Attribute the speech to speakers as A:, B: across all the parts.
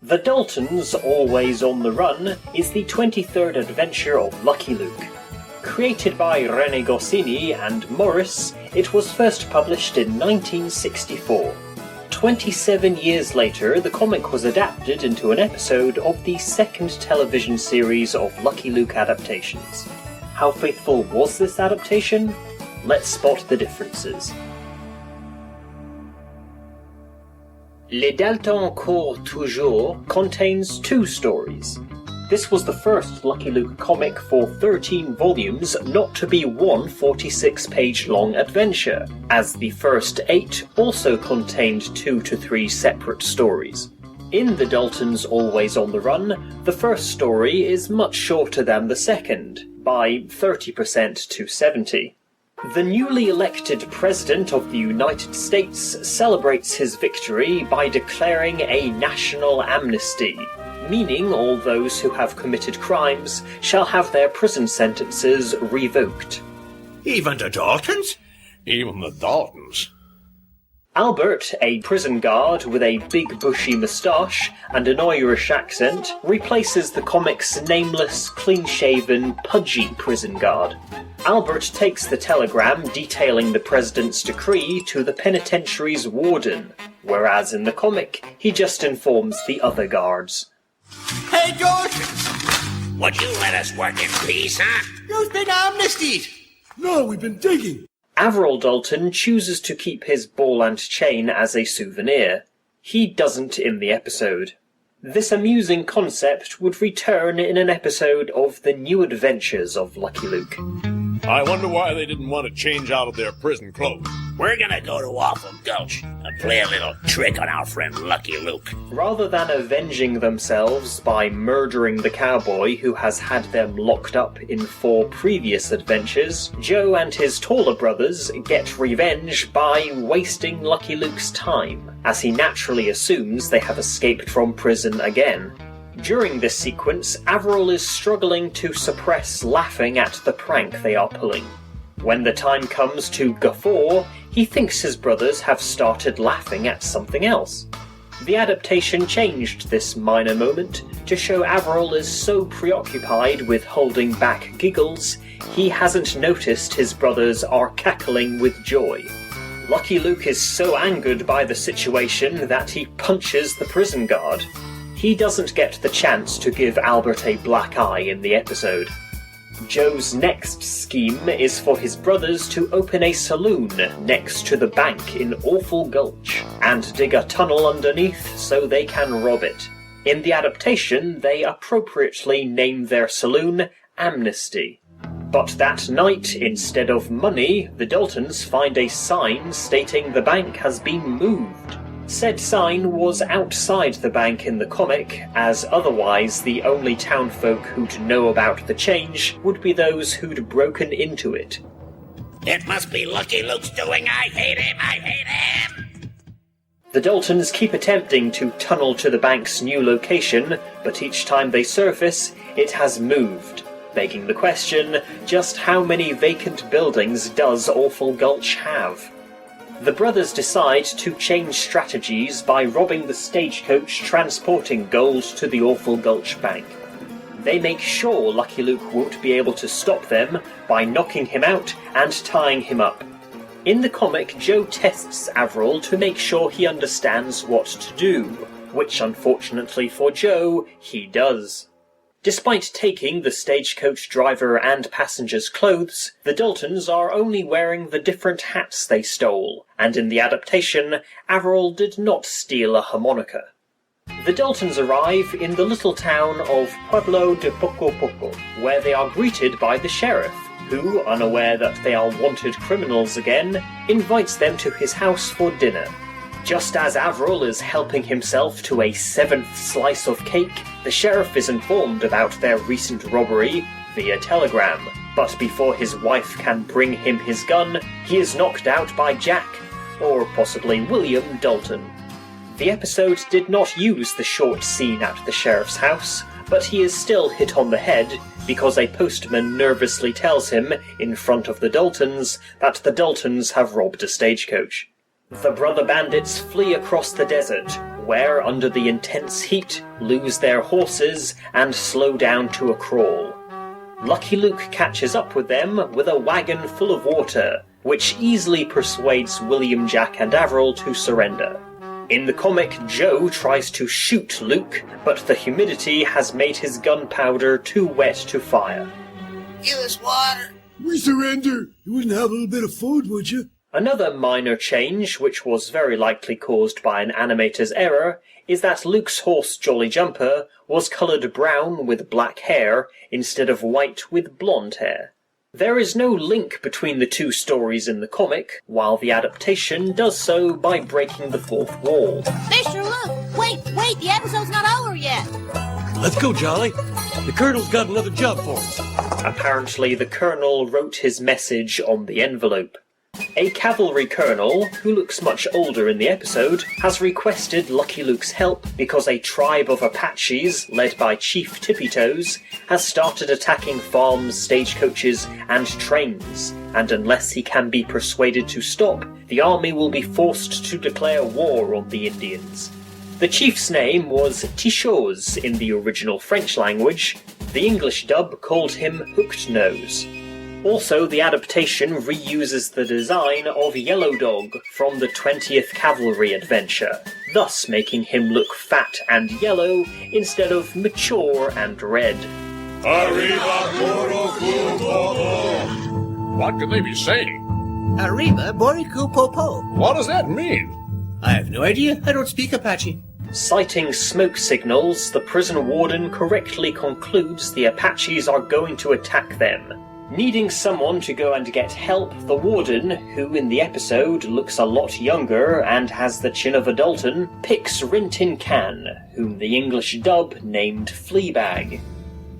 A: The Daltons, Always on the Run, is the 23rd adventure of Lucky Luke. Created by René Goscinny and Morris, it was first published in 1964. 27 years later, the comic was adapted into an episode of the second television series of Lucky Luke Adaptations. How faithful was this adaptation? Let's spot the differences. Les Daltons courent toujours contains 2 stories. This was the first Lucky Luke comic for 13 volumes not to be one 46-page long adventure, as the first 8 also contained 2 to 3 separate stories. In The Daltons Always on the Run, the first story is much shorter than the second, by 30% to 70%. The newly elected President of the United States celebrates his victory by declaring a national amnesty, meaning all those who have committed crimes shall have their prison sentences revoked.
B: Even the Daltons?
C: Even the Daltons.
A: Albert, a prison guard with a big bushy moustache and an Irish accent, replaces the comic's nameless, clean-shaven, pudgy prison guard. Albert takes the telegram detailing the president's decree to the penitentiary's warden, whereas in the comic, he just informs the other guards.
B: Hey, Daltons! Would you let us work in peace, huh? You've been amnestied!
C: No, we've been digging.
A: Averell Dalton chooses to keep his ball and chain as a souvenir. He doesn't in the episode. This amusing concept would return in an episode of The New Adventures of Lucky Luke.
C: I wonder why they didn't want to change out of their prison clothes.
B: We're gonna go to Awful Gulch and play a little trick on our friend Lucky Luke.
A: Rather than avenging themselves by murdering the cowboy who has had them locked up in 4 previous adventures, Joe and his taller brothers get revenge by wasting Lucky Luke's time, as he naturally assumes they have escaped from prison again. During this sequence, Averell is struggling to suppress laughing at the prank they are pulling. When the time comes to guffaw, he thinks his brothers have started laughing at something else. The adaptation changed this minor moment to show Averell is so preoccupied with holding back giggles, he hasn't noticed his brothers are cackling with joy. Lucky Luke is so angered by the situation that he punches the prison guard. He doesn't get the chance to give Albert a black eye in the episode. Joe's next scheme is for his brothers to open a saloon next to the bank in Awful Gulch, and dig a tunnel underneath so they can rob it. In the adaptation, they appropriately name their saloon Amnesty. But that night, instead of money, the Daltons find a sign stating the bank has been moved. Said sign was outside the bank in the comic, as otherwise the only townfolk who'd know about the change would be those who'd broken into it.
B: It must be Lucky Luke's doing. I hate him! I hate him!
A: The Daltons keep attempting to tunnel to the bank's new location, but each time they surface, it has moved, begging the question, just how many vacant buildings does Awful Gulch have? The brothers decide to change strategies by robbing the stagecoach transporting gold to the Awful Gulch Bank. They make sure Lucky Luke won't be able to stop them by knocking him out and tying him up. In the comic, Joe tests Averell to make sure he understands what to do, which unfortunately for Joe, he does. Despite taking the stagecoach driver and passengers' clothes, the Daltons are only wearing the different hats they stole, and in the adaptation, Averell did not steal a harmonica. The Daltons arrive in the little town of Pueblo de Poco Poco, where they are greeted by the sheriff, who, unaware that they are wanted criminals again, invites them to his house for dinner. Just as Averell is helping himself to a 7th slice of cake, the sheriff is informed about their recent robbery via telegram. But before his wife can bring him his gun, he is knocked out by Jack, or possibly William Dalton. The episode did not use the short scene at the sheriff's house, but he is still hit on the head because a postman nervously tells him, in front of the Daltons, that the Daltons have robbed a stagecoach. The brother bandits flee across the desert, where, under the intense heat, lose their horses and slow down to a crawl. Lucky Luke catches up with them with a wagon full of water, which easily persuades William, Jack and Avril to surrender. In the comic, Joe tries to shoot Luke, but the humidity has made his gunpowder too wet to fire.
B: Give us water.
D: We surrender. You wouldn't have a little bit of food, would you?
A: Another minor change, which was very likely caused by an animator's error, is that Luke's horse Jolly Jumper was coloured brown with black hair instead of white with blonde hair. There is no link between the two stories in the comic, while the adaptation does so by breaking the fourth wall.
E: Mr. Luke, wait, the episode's not over yet.
D: Let's go, Jolly. The Colonel's got another job for us.
A: Apparently the Colonel wrote his message on the envelope. A cavalry colonel, who looks much older in the episode, has requested Lucky Luke's help because a tribe of Apaches, led by Chief Tippy-Toes, has started attacking farms, stagecoaches, and trains, and unless he can be persuaded to stop, the army will be forced to declare war on the Indians. The chief's name was Tichos in the original French language. The English dub called him Hooked Nose. Also, the adaptation reuses the design of Yellow Dog from the 20th Cavalry adventure, thus making him look fat and yellow instead of mature and red.
C: What could they be saying?
B: Arriba, Boriku Popo.
C: What does that mean?
B: I have no idea. I don't speak Apache.
A: Citing smoke signals, the prison warden correctly concludes the Apaches are going to attack them. Needing someone to go and get help, the warden, who in the episode looks a lot younger and has the chin of a Dalton, picks Rin Tin Can, whom the English dub named Fleabag.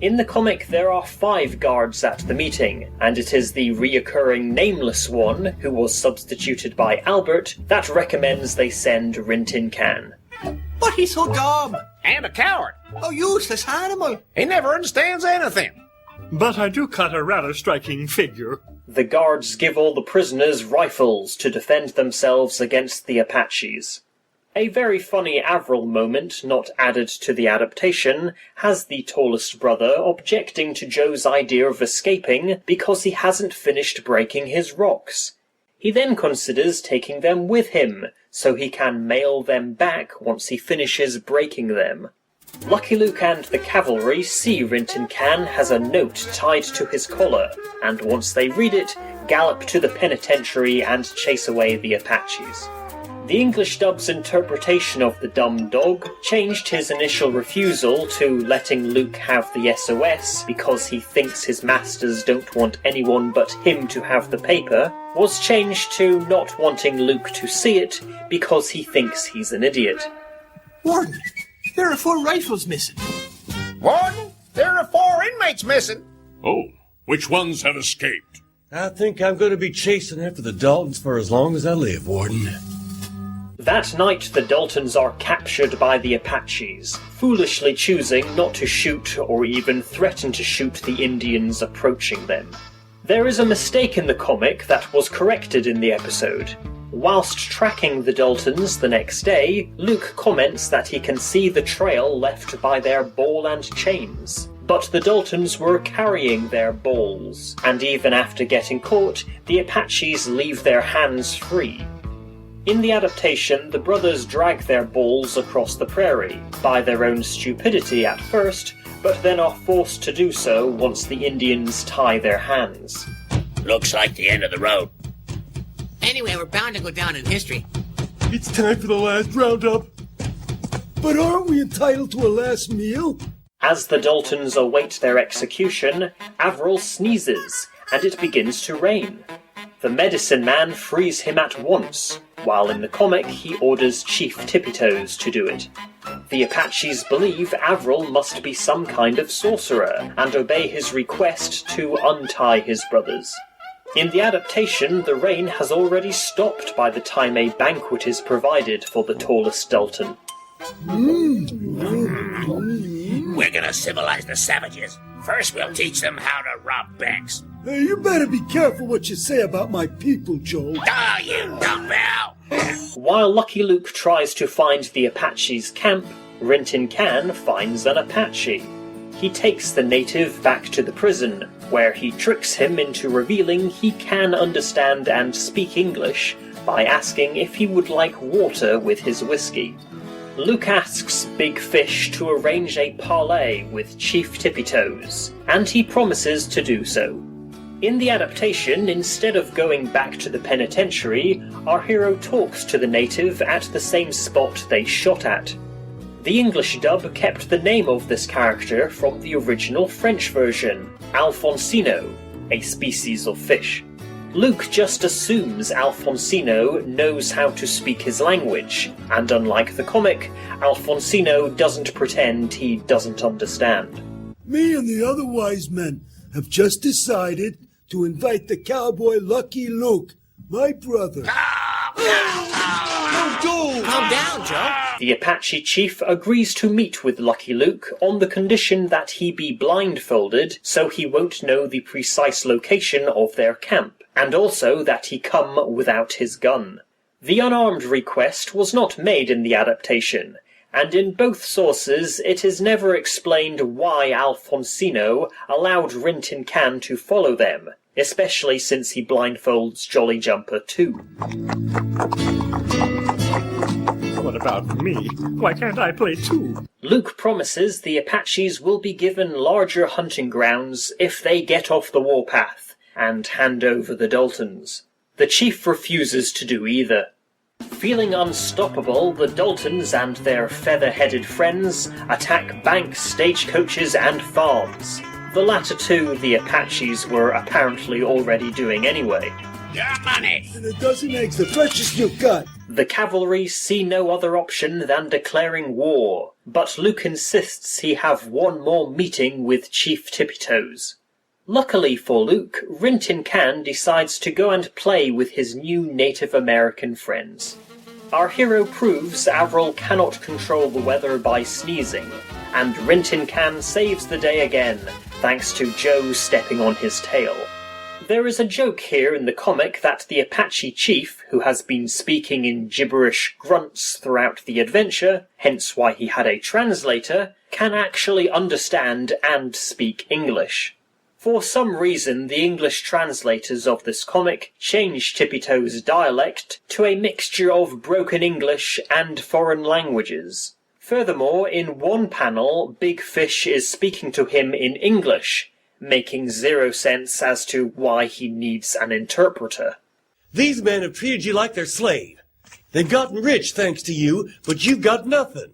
A: In the comic there are 5 guards at the meeting, and it is the reoccurring nameless one, who was substituted by Albert, that recommends they send Rin Tin Can.
B: But he's so dumb.
C: And a coward.
B: A useless animal.
C: He never understands anything.
F: But I do cut a rather striking figure.
A: The guards give all the prisoners rifles to defend themselves against the Apaches. A very funny Avril moment not added to the adaptation has the tallest brother objecting to Joe's idea of escaping because he hasn't finished breaking his rocks. He then considers taking them with him, so he can mail them back once he finishes breaking them. Lucky Luke and the cavalry see Rin Tin Can has a note tied to his collar, and once they read it, gallop to the penitentiary and chase away the Apaches. The English dub's interpretation of the dumb dog changed his initial refusal to letting Luke have the SOS because he thinks his masters don't want anyone but him to have the paper, was changed to not wanting Luke to see it because he thinks he's an idiot.
B: Warden, there are 4 rifles missing.
C: Warden, there are 4 inmates missing. Oh, which ones have escaped?
D: I think I'm going to be chasing after the Daltons for as long as I live, Warden.
A: That night the Daltons are captured by the Apaches, foolishly choosing not to shoot or even threaten to shoot the Indians approaching them. There is a mistake in the comic that was corrected in the episode. Whilst tracking the Daltons the next day, Luke comments that he can see the trail left by their ball and chains. But the Daltons were carrying their balls, and even after getting caught, the Apaches leave their hands free. In the adaptation, the brothers drag their balls across the prairie, by their own stupidity at first, but then are forced to do so once the Indians tie their hands.
B: Looks like the end of the road. Anyway, we're bound to go down in history.
D: It's time for the last roundup.
F: But aren't we entitled to a last meal?
A: As the Daltons await their execution, Avril sneezes, and it begins to rain. The medicine man frees him at once, while in the comic he orders Chief Tippy-Toes to do it. The Apaches believe Avril must be some kind of sorcerer, and obey his request to untie his brothers. In the adaptation, the rain has already stopped by the time a banquet is provided for the tallest Dalton.
B: We're gonna civilize the savages. First we'll teach them how to rob banks.
F: Hey, you better be careful what you say about my people, Joe.
B: Oh, you dumbbell!
A: While Lucky Luke tries to find the Apache's camp, Rin Tin Can finds an Apache. He takes the native back to the prison, where he tricks him into revealing he can understand and speak English by asking if he would like water with his whiskey. Luke asks Big Fish to arrange a parley with Chief Tippy Toes, and he promises to do so. In the adaptation, instead of going back to the penitentiary, our hero talks to the native at the same spot they shot at. The English dub kept the name of this character from the original French version, Alfonsino, a species of fish. Luke just assumes Alfonsino knows how to speak his language, and unlike the comic, Alfonsino doesn't pretend he doesn't understand.
F: Me and the other wise men have just decided to invite the cowboy Lucky Luke, my brother.
B: Calm down, Joe.
A: The Apache chief agrees to meet with Lucky Luke on the condition that he be blindfolded so he won't know the precise location of their camp, and also that he come without his gun. The unarmed request was not made in the adaptation, and in both sources it is never explained why Alfonsino allowed Rin Tin Can to follow them, especially since he blindfolds Jolly Jumper too.
G: What about me? Why can't I play too?
A: Luke promises the Apaches will be given larger hunting grounds if they get off the warpath and hand over the Daltons. The chief refuses to do either. Feeling unstoppable, the Daltons and their feather-headed friends attack banks, stagecoaches, and farms. The latter two the Apaches were apparently already doing anyway.
B: Your money.
F: And a dozen eggs, the freshest you've got.
A: The cavalry see no other option than declaring war, but Luke insists he have one more meeting with Chief Tippy Toes. Luckily for Luke, Rin Tin Can decides to go and play with his new Native American friends. Our hero proves Avril cannot control the weather by sneezing, and Rin Tin Can saves the day again, thanks to Joe stepping on his tail. There is a joke here in the comic that the Apache chief, who has been speaking in gibberish grunts throughout the adventure, hence why he had a translator, can actually understand and speak English. For some reason, the English translators of this comic changed Tippy Toes' dialect to a mixture of broken English and foreign languages. Furthermore, in one panel, Big Fish is speaking to him in English, making zero sense as to why he needs an interpreter.
D: These men have treated you like their slave. They've gotten rich thanks to you, but you've got nothing.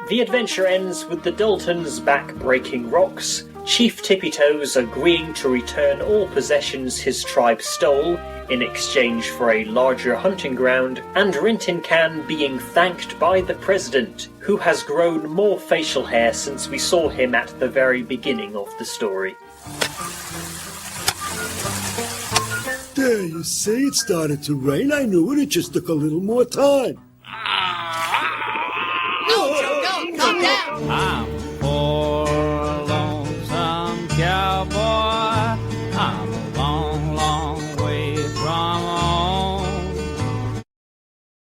A: The adventure ends with the Daltons back breaking rocks, Chief Tippy Toes agreeing to return all possessions his tribe stole in exchange for a larger hunting ground, and Rin Tin Can being thanked by the president, who has grown more facial hair since we saw him at the very beginning of the story.
F: There, you see, it started to rain. I knew it. It just took a little more time.
E: No, Joe, don't. Calm down.